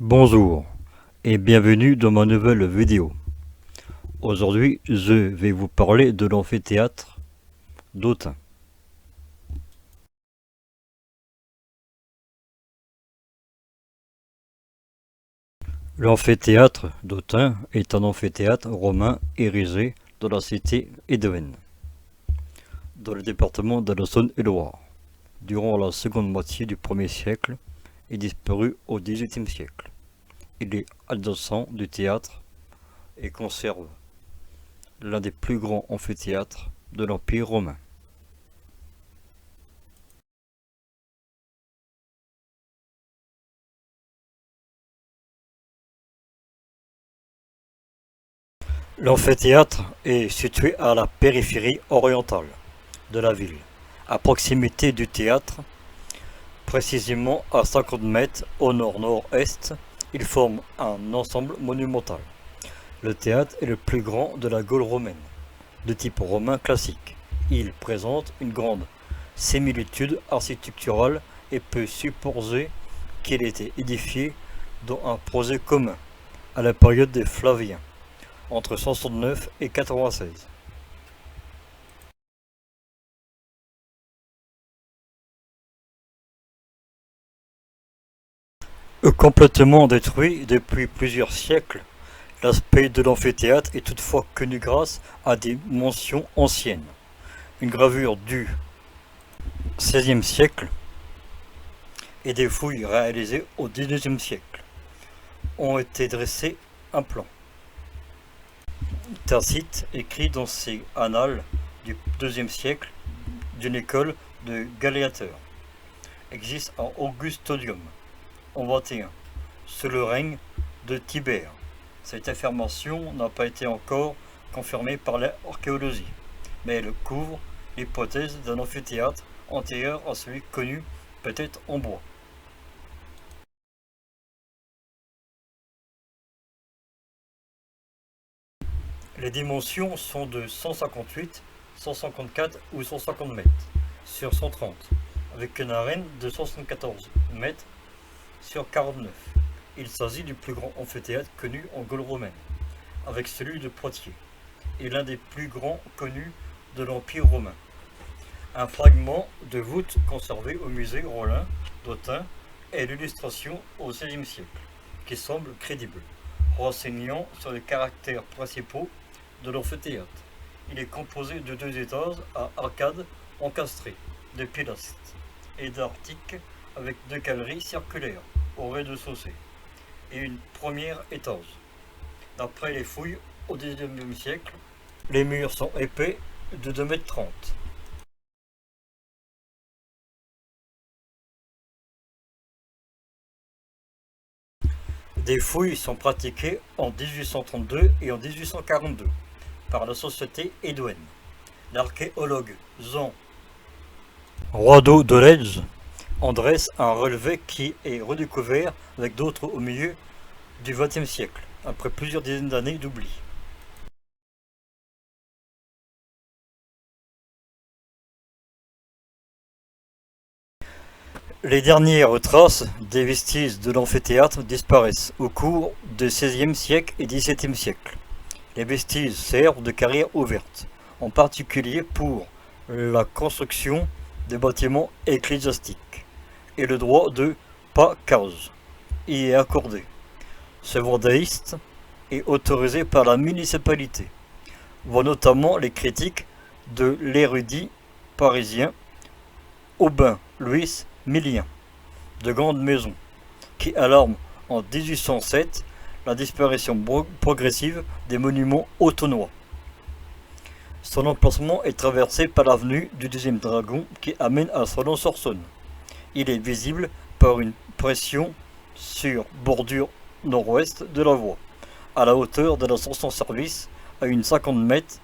Bonjour et bienvenue dans ma nouvelle vidéo. Aujourd'hui, je vais vous parler de l'amphithéâtre d'Autun. L'amphithéâtre d'Autun est un amphithéâtre romain érigé dans la cité édouenne, dans le département de la Saône-et-Loire, durant la seconde moitié du 1er siècle et disparu au XVIIIe siècle. Il est adjacent du théâtre et conserve l'un des plus grands amphithéâtres de l'Empire romain. L'amphithéâtre est situé à la périphérie orientale de la ville, à proximité du théâtre, précisément à 50 mètres au nord-nord-est. Il forme un ensemble monumental. Le théâtre est le plus grand de la Gaule romaine, de type romain classique. Il présente une grande similitude architecturale et peut supposer qu'il ait été édifié dans un projet commun à la période des Flaviens, entre 169 et 96. Complètement détruit depuis plusieurs siècles, l'aspect de l'amphithéâtre est toutefois connu grâce à des mentions anciennes. Une gravure du XVIe siècle et des fouilles réalisées au XIXe siècle ont été dressés un plan. Tacite écrit dans ses annales du IIe siècle d'une école de gladiateurs. Existe un Augustodium en 21, sous le règne de Tibère. Cette affirmation n'a pas été encore confirmée par l'archéologie, mais elle couvre l'hypothèse d'un amphithéâtre antérieur à celui connu, peut-être en bois. Les dimensions sont de 158, 154 ou 150 mètres sur 130, avec une arène de 74 mètres sur 49. Il s'agit du plus grand amphithéâtre connu en Gaule romaine, avec celui de Poitiers, et l'un des plus grands connus de l'Empire romain. Un fragment de voûte conservé au musée Rollin d'Autun est l'illustration au XVIe siècle, qui semble crédible, renseignant sur les caractères principaux de l'amphithéâtre. Il est composé de 2 étages à arcades encastrées, de pilastres et d'artiques avec 2 galeries circulaires au rez-de-chaussée et une première étage. D'après les fouilles au XIXe siècle, les murs sont épais de 2,30 m. Des fouilles sont pratiquées en 1832 et en 1842 par la société édouenne. L'archéologue Jean Roideau de Ledge en dresse un relevé qui est redécouvert avec d'autres au milieu du XXe siècle, après plusieurs dizaines d'années d'oubli. Les dernières traces des vestiges de l'amphithéâtre disparaissent au cours du XVIe siècle et XVIIe siècle. Les vestiges servent de carrière ouverte, en particulier pour la construction des bâtiments ecclésiastiques, et le droit de pacage y est accordé. Ce vendaïste est autorisé par la municipalité. Voient notamment les critiques de l'érudit parisien Aubin Louis Millien, de Grande Maison, qui alarme en 1807 la disparition progressive des monuments autonnois. Son emplacement est traversé par l'avenue du deuxième dragon qui amène à Salon-sur-Saône. Il est visible par une pression sur bordure nord-ouest de la voie, à la hauteur de la station-service à une 50 mètres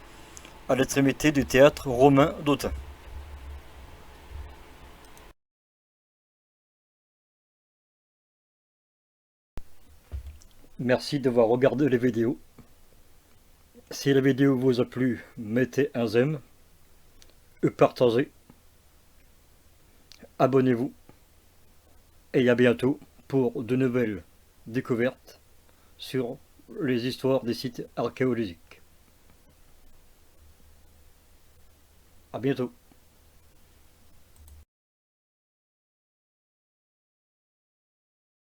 à l'extrémité du théâtre romain d'Autun. Merci d'avoir regardé les vidéos. Si la vidéo vous a plu, mettez un j'aime, partagez, abonnez-vous et à bientôt pour de nouvelles découvertes sur les histoires des sites archéologiques. À bientôt.